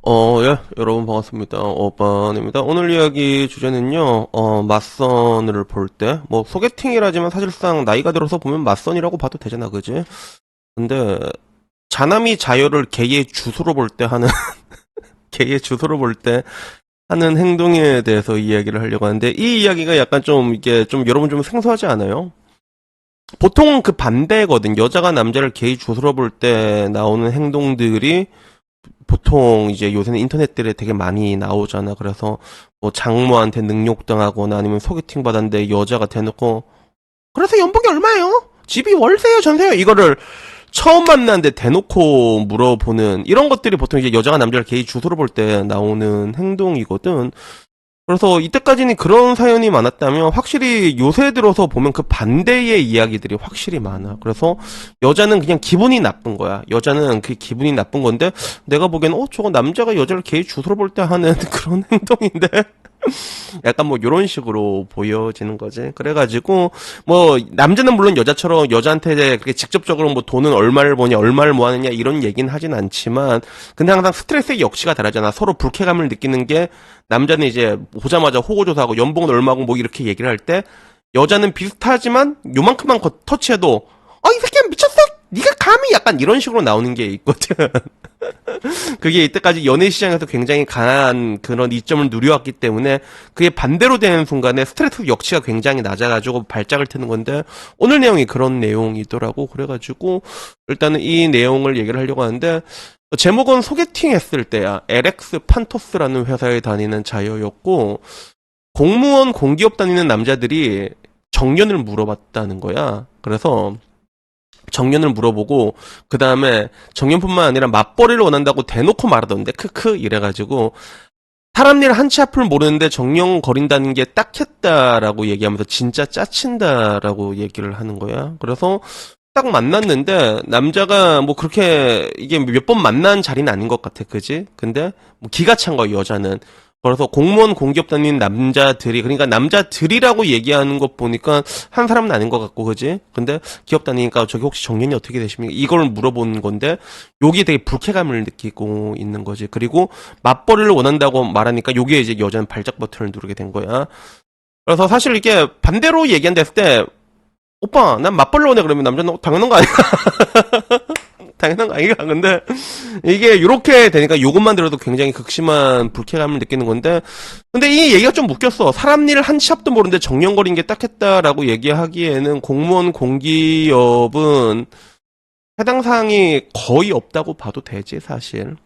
예, 여러분 반갑습니다. 어반입니다. 오늘 이야기 주제는요, 맞선을 볼 때, 뭐, 소개팅이라지만 사실상 나이가 들어서 보면 맞선이라고 봐도 되잖아, 그지? 근데, 자남이 자여를 개의 주소로 볼 때 하는, 개의 주소로 볼 때 하는 행동에 대해서 이야기를 하려고 하는데, 이 이야기가 약간 좀, 이게 좀, 여러분 좀 생소하지 않아요? 보통 그 반대거든. 여자가 남자를 개의 주소로 볼 때 나오는 행동들이 보통 이제 요새는 인터넷들에 되게 많이 나오잖아. 그래서 뭐 장모한테 능욕당하거나 아니면 소개팅 받았는데 여자가 대놓고 그래서 연봉이 얼마예요? 집이 월세요, 전세요? 이거를 처음 만났는데 대놓고 물어보는 이런 것들이 보통 이제 여자가 남자를 개의 주소로 볼 때 나오는 행동이거든. 그래서 이때까지는 그런 사연이 많았다면 확실히 요새 들어서 보면 그 반대의 이야기들이 확실히 많아. 그래서 여자는 그냥 기분이 나쁜 거야. 여자는 그 기분이 나쁜 건데 내가 보기엔 저거 남자가 여자를 개의 주소로 볼 때 하는 그런 행동인데 약간 뭐 이런 식으로 보여지는 거지. 그래가지고 뭐 남자는 물론 여자처럼 여자한테 그렇게 직접적으로 뭐 돈은 얼마를 버냐 얼마를 모았느냐 이런 얘기는 하진 않지만 근데 항상 스트레스의 역치가 다르잖아. 서로 불쾌감을 느끼는 게 남자는 이제 보자마자 호구조사하고 연봉은 얼마고 뭐 이렇게 얘기를 할 때 여자는 비슷하지만 요만큼만 터치해도 이 새끼야 미쳤어? 네가 감히 약간 이런 식으로 나오는 게 있거든. 그게 이때까지 연애 시장에서 굉장히 강한 그런 이점을 누려왔기 때문에 그게 반대로 되는 순간에 스트레스 역치가 굉장히 낮아가지고 발작을 트는 건데 오늘 내용이 그런 내용이더라고. 그래가지고 일단은 이 내용을 얘기를 하려고 하는데 제목은 소개팅 했을 때야. LX 판토스라는 회사에 다니는 자여였고 공무원 공기업 다니는 남자들이 정년을 물어봤다는 거야. 그래서 정년을 물어보고 그 다음에 정년뿐만 아니라 맞벌이를 원한다고 대놓고 말하던데 크크 이래가지고 사람 일 한치 앞을 모르는데 정년 거린다는 게 딱했다라고 얘기하면서 진짜 짜친다라고 얘기를 하는 거야. 그래서 딱 만났는데 남자가 뭐 그렇게 이게 몇 번 만난 자리는 아닌 것 같아, 그지? 근데 뭐 기가 찬 거야 여자는. 그래서 공무원 공기업 다니는 남자들이 그러니까 남자들이라고 얘기하는 것 보니까 한 사람은 아닌 것 같고 그지? 근데 기업 다니니까 저기 혹시 정년이 어떻게 되십니까? 이걸 물어보는 건데 여기에 되게 불쾌감을 느끼고 있는 거지. 그리고 맞벌이를 원한다고 말하니까 여기에 이제 여자는 발작 버튼을 누르게 된 거야. 그래서 사실 이게 반대로 얘기한다 했을 때 오빠 난 맞벌이를 원해 그러면 남자는 당연한 거 아니야? 당연한 거 아닌가? 근데 이게 이렇게 되니까 요것만 들어도 굉장히 극심한 불쾌감을 느끼는 건데 근데 이 얘기가 좀 웃겼어. 사람 일 한 치 앞도 모르는데 정년거린 게 딱했다라고 얘기하기에는 공무원 공기업은 해당 사항이 거의 없다고 봐도 되지 사실.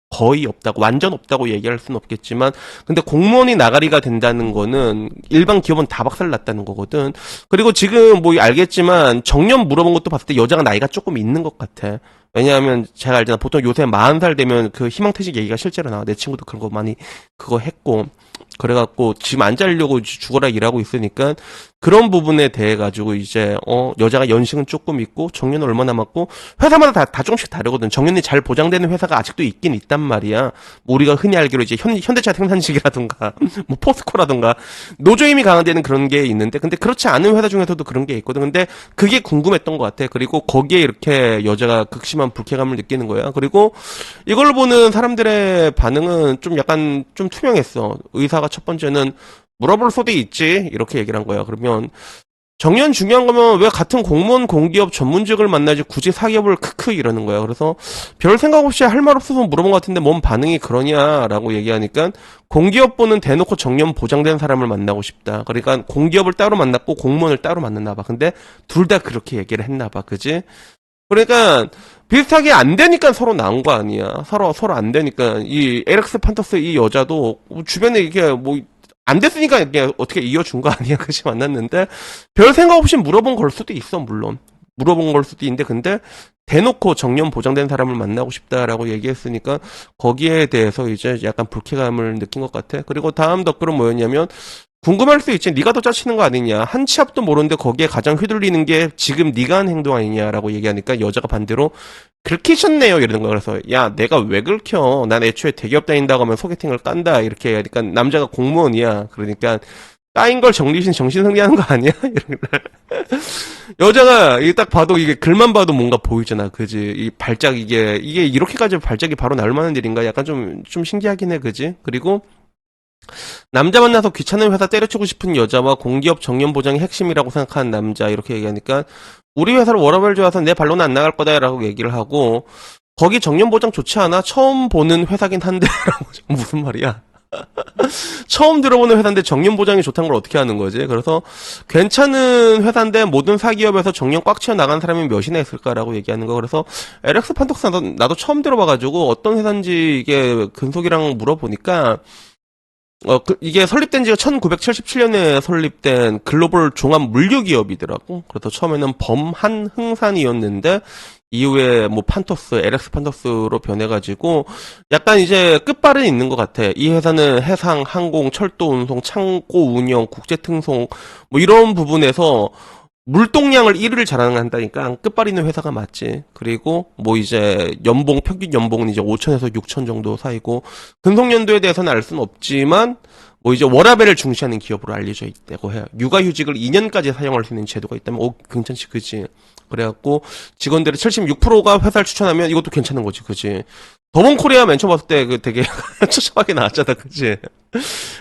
거의 없다고 완전 없다고 얘기할 수는 없겠지만 근데 공무원이 나가리가 된다는 거는 일반 기업은 다 박살 났다는 거거든. 그리고 지금 뭐 알겠지만 정년 물어본 것도 봤을 때 여자가 나이가 조금 있는 것 같아. 왜냐하면 제가 알잖아 보통 요새 40살 되면 그 희망퇴직 얘기가 실제로 나와. 내 친구도 그런 거 많이 그거 했고 그래갖고 지금 안 잘리려고 죽어라 일하고 있으니까 그런 부분에 대해 가지고 이제 여자가 연식은 조금 있고 정년은 얼마 남았고 회사마다 다 조금씩 다르거든. 정년이 잘 보장되는 회사가 아직도 있긴 있단 말이야. 뭐 우리가 흔히 알기로 이제 현대차 생산직이라든가 뭐 포스코라든가 노조임이 강화되는 그런 게 있는데 근데 그렇지 않은 회사 중에서도 그런 게 있거든. 근데 그게 궁금했던 것 같아. 그리고 거기에 이렇게 여자가 극심한 불쾌감을 느끼는 거야. 그리고 이걸 보는 사람들의 반응은 좀 약간 좀 투명했어. 의사가 첫 번째는 물어볼 수도 있지 이렇게 얘기를 한 거야. 그러면 정년 중요한 거면 왜 같은 공무원 공기업 전문직을 만나지 굳이 사기업을 크크 이러는 거야. 그래서 별 생각 없이 할 말 없어서 물어본 것 같은데 뭔 반응이 그러냐라고 얘기하니까 공기업보는 대놓고 정년 보장된 사람을 만나고 싶다. 그러니까 공기업을 따로 만났고 공무원을 따로 만났나 봐. 근데 둘 다 그렇게 얘기를 했나 봐. 그지? 그러니까 비슷하게 안 되니까 서로 나온 거 아니야. 서로 안 되니까 이 에렉스 판터스 이 여자도 주변에 이게 뭐 안 됐으니까 이게 어떻게 이어준 거 아니야. 그치 만났는데 별 생각 없이 물어본 걸 수도 있어 물론. 물어본 걸 수도 있는데 근데 대놓고 정년 보장된 사람을 만나고 싶다라고 얘기했으니까 거기에 대해서 이제 약간 불쾌감을 느낀 것 같아. 그리고 다음 댓글은 뭐였냐면 궁금할 수 있지. 네가 더 짜치는 거 아니냐. 한 치 앞도 모르는데 거기에 가장 휘둘리는 게 지금 네가 한 행동 아니냐라고 얘기하니까 여자가 반대로 긁히셨네요 이러는 거야. 그래서 야 내가 왜 긁혀. 난 애초에 대기업 다닌다고 하면 소개팅을 깐다. 이렇게 하니까 남자가 공무원이야. 그러니까 까인 걸 정신 승리하는 거 아니야? 이런 여자가 이게 딱 봐도 이게 글만 봐도 뭔가 보이잖아, 그지? 이 발작 이게 이렇게까지 발작이 바로 나올 만한 일인가? 약간 좀 신기하긴 해, 그지? 그리고 남자 만나서 귀찮은 회사 때려치고 싶은 여자와 공기업 정년 보장이 핵심이라고 생각하는 남자 이렇게 얘기하니까 우리 회사를 워라밸 좋아서 내 발로는 안 나갈 거다라고 얘기를 하고 거기 정년 보장 좋지 않아? 처음 보는 회사긴 한데라고 무슨 말이야? 처음 들어보는 회사인데 정년 보장이 좋다는 걸 어떻게 하는 거지? 그래서 괜찮은 회사인데 모든 사기업에서 정년 꽉 채워 나간 사람이 몇이나 있을까라고 얘기하는 거. 그래서 LX 판독사 나도 처음 들어봐가지고 어떤 회사인지 이게 근속이랑 물어보니까 이게 설립된 지가 1977년에 설립된 글로벌 종합 물류 기업이더라고. 그래서 처음에는 범한흥산이었는데 이후에 뭐 판토스, LX 판토스로 변해가지고 약간 이제 끝발은 있는 것 같아. 이 회사는 해상, 항공, 철도 운송, 창고 운영, 국제 등송 뭐 이런 부분에서 물동량을 1위를 자랑한다니까 끝발 있는 회사가 맞지. 그리고 뭐 이제 평균 연봉은 이제 5천에서 6천 정도 사이고 근속연도에 대해서는 알 수는 없지만 뭐 이제 워라밸을 중시하는 기업으로 알려져 있다고 해요. 육아휴직을 2년까지 사용할 수 있는 제도가 있다면 괜찮지, 그지? 그래갖고 직원들의 76%가 회사를 추천하면 이것도 괜찮은 거지, 그지? 더본코리아 맨 처음 봤을 때 그 되게 처참하게 나왔잖아, 그치?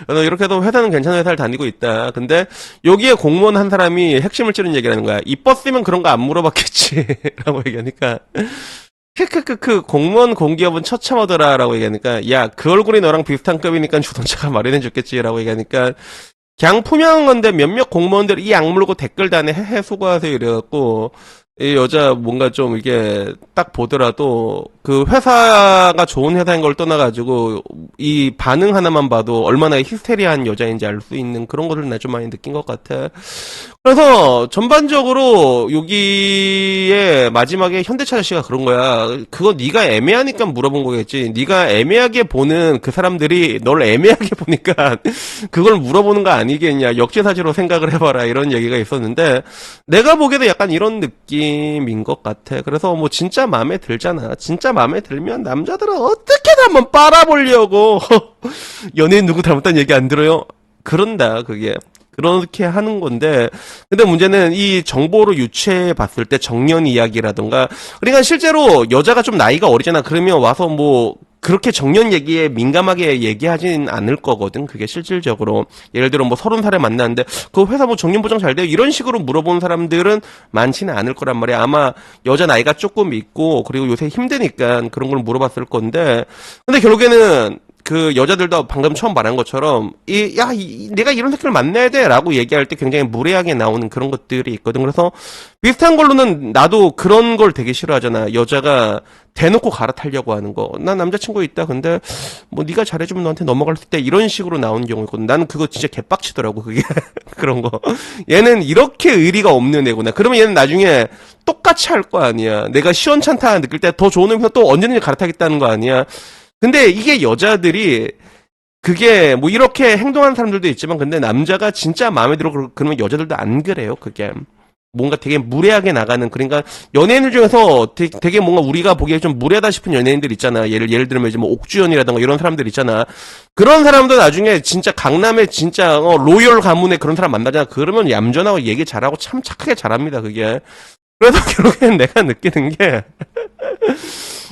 그래서 이렇게 해도 회사는 괜찮은 회사를 다니고 있다. 근데 여기에 공무원 한 사람이 핵심을 찌른 얘기를 하는 거야. 이뻤으면 그런 거 안 물어봤겠지. 라고 얘기하니까. 크크크크 공무원 공기업은 처참하더라 라고 얘기하니까 야 그 얼굴이 너랑 비슷한 급이니까 주동차가 마련해 줬겠지 라고 얘기하니까 그냥 투명한 건데 몇몇 공무원들이 이 악물고 댓글 다네 헤헤 수고하세요 이래갖고 이 여자 뭔가 좀 이게 딱 보더라도 그 회사가 좋은 회사인 걸 떠나가지고 이 반응 하나만 봐도 얼마나 히스테리한 여자인지 알 수 있는 그런 것을 나 좀 많이 느낀 것 같아. 그래서 전반적으로 여기에 마지막에 현대차 아저씨가 그런 거야. 그거 네가 애매하니까 물어본 거겠지. 네가 애매하게 보는 그 사람들이 널 애매하게 보니까 그걸 물어보는 거 아니겠냐. 역지사지로 생각을 해봐라. 이런 얘기가 있었는데 내가 보기에도 약간 이런 느낌인 것 같아. 그래서 뭐 진짜 마음에 들잖아. 진짜 마음에 들면 남자들은 어떻게든 한번 빨아보려고 연예인 누구 닮았다는 얘기 안 들어요? 그런다 그게. 그렇게 하는 건데, 근데 문제는 이 정보를 유추해 봤을 때 정년 이야기라던가, 그러니까 실제로 여자가 좀 나이가 어리잖아. 그러면 와서 뭐, 그렇게 정년 얘기에 민감하게 얘기하진 않을 거거든. 그게 실질적으로. 예를 들어 뭐 30살에 만났는데, 그 회사 뭐 정년 보장 잘 돼요? 이런 식으로 물어보는 사람들은 많지는 않을 거란 말이야. 아마 여자 나이가 조금 있고, 그리고 요새 힘드니까 그런 걸 물어봤을 건데, 근데 결국에는, 그 여자들도 방금 처음 말한 것처럼 내가 이런 새끼를 만나야 돼라고 얘기할 때 굉장히 무례하게 나오는 그런 것들이 있거든. 그래서 비슷한 걸로는 나도 그런 걸 되게 싫어하잖아. 여자가 대놓고 갈아타려고 하는 거. 나 남자친구 있다. 근데 뭐 네가 잘해주면 너한테 넘어갈 수 있다. 이런 식으로 나오는 경우거든. 나는 그거 진짜 개빡치더라고. 그게 그런 거. 얘는 이렇게 의리가 없는 애구나. 그러면 얘는 나중에 똑같이 할 거 아니야. 내가 시원찮다 느낄 때 더 좋은 의미에서 또 언제든지 갈아타겠다는 거 아니야. 근데 이게 여자들이 그게 뭐 이렇게 행동하는 사람들도 있지만 근데 남자가 진짜 마음에 들어 그러면 여자들도 안 그래요. 그게 뭔가 되게 무례하게 나가는 그러니까 연예인들 중에서 되게 뭔가 우리가 보기에 좀 무례하다 싶은 연예인들 있잖아. 예를 들면 이제 뭐 옥주현이라던가 이런 사람들 있잖아. 그런 사람도 나중에 진짜 강남에 진짜 로열 가문에 그런 사람 만나잖아. 그러면 얌전하고 얘기 잘하고 참 착하게 잘합니다. 그게. 그래서 결국엔 내가 느끼는 게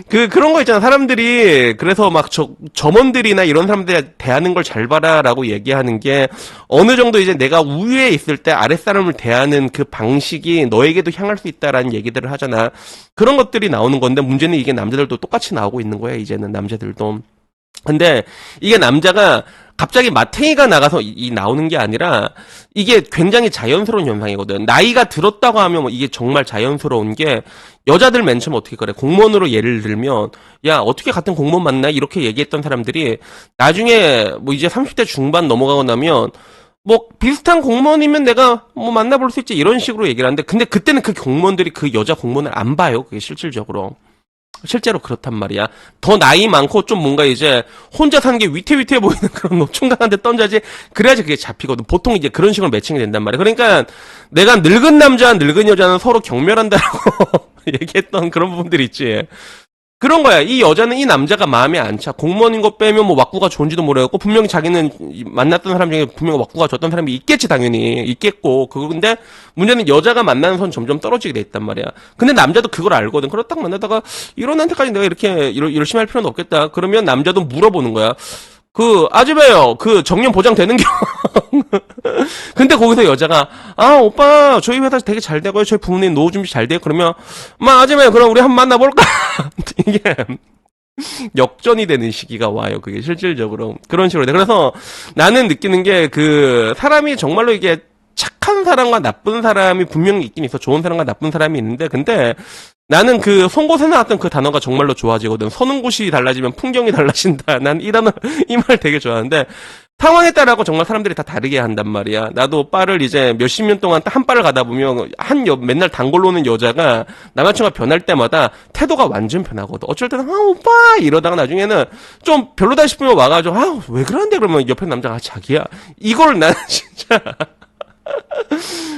그런 거 있잖아. 사람들이, 그래서 막 점원들이나 이런 사람들이 대하는 걸 잘 봐라라고 얘기하는 게, 어느 정도 이제 내가 우위에 있을 때 아랫사람을 대하는 그 방식이 너에게도 향할 수 있다라는 얘기들을 하잖아. 그런 것들이 나오는 건데, 문제는 이게 남자들도 똑같이 나오고 있는 거야, 이제는 남자들도. 근데, 이게 남자가, 갑자기 마탱이가 나가서 나오는 게 아니라 이게 굉장히 자연스러운 현상이거든. 나이가 들었다고 하면 뭐 이게 정말 자연스러운 게 여자들 맨 처음 어떻게 그래. 공무원으로 예를 들면 야 어떻게 같은 공무원 만나 이렇게 얘기했던 사람들이 나중에 뭐 이제 30대 중반 넘어가고 나면 뭐 비슷한 공무원이면 내가 뭐 만나볼 수 있지 이런 식으로 얘기를 하는데 근데 그때는 그 공무원들이 그 여자 공무원을 안 봐요. 그게 실질적으로. 실제로 그렇단 말이야. 더 나이 많고 좀 뭔가 이제 혼자 사는 게 위태위태해 보이는 그런 노총각한테 던져야지 그래야지 그게 잡히거든. 보통 이제 그런 식으로 매칭이 된단 말이야. 그러니까 내가 늙은 남자와 늙은 여자는 서로 경멸한다라고 얘기했던 그런 부분들이 있지. 그런 거야. 이 여자는 이 남자가 마음에 안 차. 공무원인 거 빼면 뭐 왁구가 좋은지도 모르겠고, 분명히 자기는 만났던 사람 중에 분명히 왁구가 좋았던 사람이 있겠지, 당연히. 있겠고. 근데 문제는 여자가 만나는 선 점점 떨어지게 돼 있단 말이야. 근데 남자도 그걸 알거든. 그러다 딱 만나다가 이런 한테까지 내가 이렇게 열심히 할 필요는 없겠다. 그러면 남자도 물어보는 거야. 아줌마요, 정년 보장되는겨? 근데 거기서 여자가, 오빠, 저희 회사 되게 잘 되고요. 저희 부모님 노후 준비 잘 돼요. 그러면, 아줌마요, 그럼 우리 한번 만나볼까? 이게, 역전이 되는 시기가 와요. 그게 실질적으로. 그런 식으로 돼. 그래서 나는 느끼는 게, 사람이 정말로 이게 착한 사람과 나쁜 사람이 분명히 있긴 있어. 좋은 사람과 나쁜 사람이 있는데, 근데, 나는 송곳에 나왔던 그 단어가 정말로 좋아지거든. 서는 곳이 달라지면 풍경이 달라진다. 난 이 단어, 이 말 되게 좋아하는데, 상황에 따라서 정말 사람들이 다 다르게 한단 말이야. 나도 바를 이제 몇십 년 동안 한 바를 가다 보면, 맨날 단골로 오는 여자가 남자친구가 변할 때마다 태도가 완전 변하거든. 어쩔 때는, 오빠! 이러다가 나중에는 좀 별로다 싶으면 와가지고, 왜 그러는데? 그러면 옆에 남자가 자기야. 이걸 나는 진짜,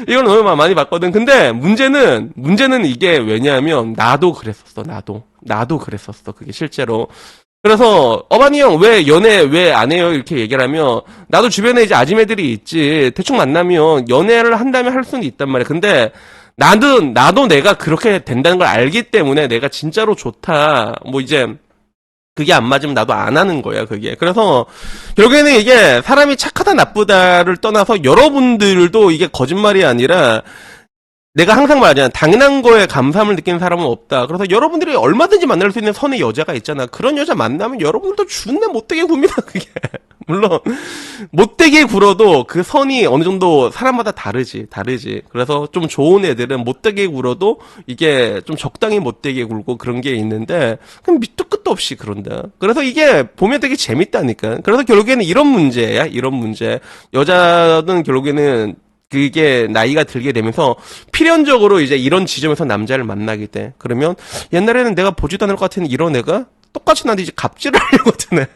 이걸 너무 많이 봤거든. 근데 문제는 이게 왜냐하면 나도 그랬었어. 나도 그랬었어. 그게 실제로. 그래서 어반이 형 왜 연애 왜 안 해요? 이렇게 얘기를 하면 나도 주변에 이제 아줌매들이 있지. 대충 만나면 연애를 한다면 할 수는 있단 말이야. 근데 나도 내가 그렇게 된다는 걸 알기 때문에 내가 진짜로 좋다. 뭐 이제 그게 안 맞으면 나도 안 하는 거야, 그게. 그래서, 결국에는 이게 사람이 착하다, 나쁘다를 떠나서 여러분들도 이게 거짓말이 아니라, 내가 항상 말하잖아. 당연한 거에 감사함을 느끼는 사람은 없다. 그래서 여러분들이 얼마든지 만날 수 있는 선의 여자가 있잖아. 그런 여자 만나면 여러분들도 준내 못되게 굽니다, 그게. 물론, 못되게 굴어도 그 선이 어느 정도 사람마다 다르지. 그래서 좀 좋은 애들은 못되게 굴어도 이게 좀 적당히 못되게 굴고 그런 게 있는데, 그냥 밑도 끝도 없이 그런다. 그래서 이게 보면 되게 재밌다니까. 그래서 결국에는 이런 문제야, 이런 문제. 여자는 결국에는 그게 나이가 들게 되면서 필연적으로 이제 이런 지점에서 남자를 만나게 돼. 그러면 옛날에는 내가 보지도 않을 것 같은 이런 애가 똑같이 나한테 이제 갑질을 하려고 드네.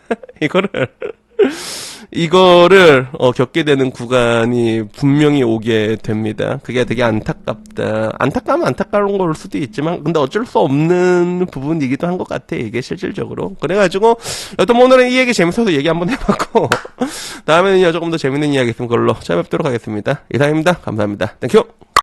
이거를 겪게 되는 구간이 분명히 오게 됩니다. 그게 되게 안타깝다. 안타까우면 안타까운 걸 수도 있지만 근데 어쩔 수 없는 부분이기도 한 것 같아. 이게 실질적으로. 그래가지고 여튼 오늘은 이 얘기 재밌어서 얘기 한번 해봤고 다음에는 조금 더 재밌는 이야기 있으면 그걸로 찾아뵙도록 하겠습니다. 이상입니다. 감사합니다. 땡큐.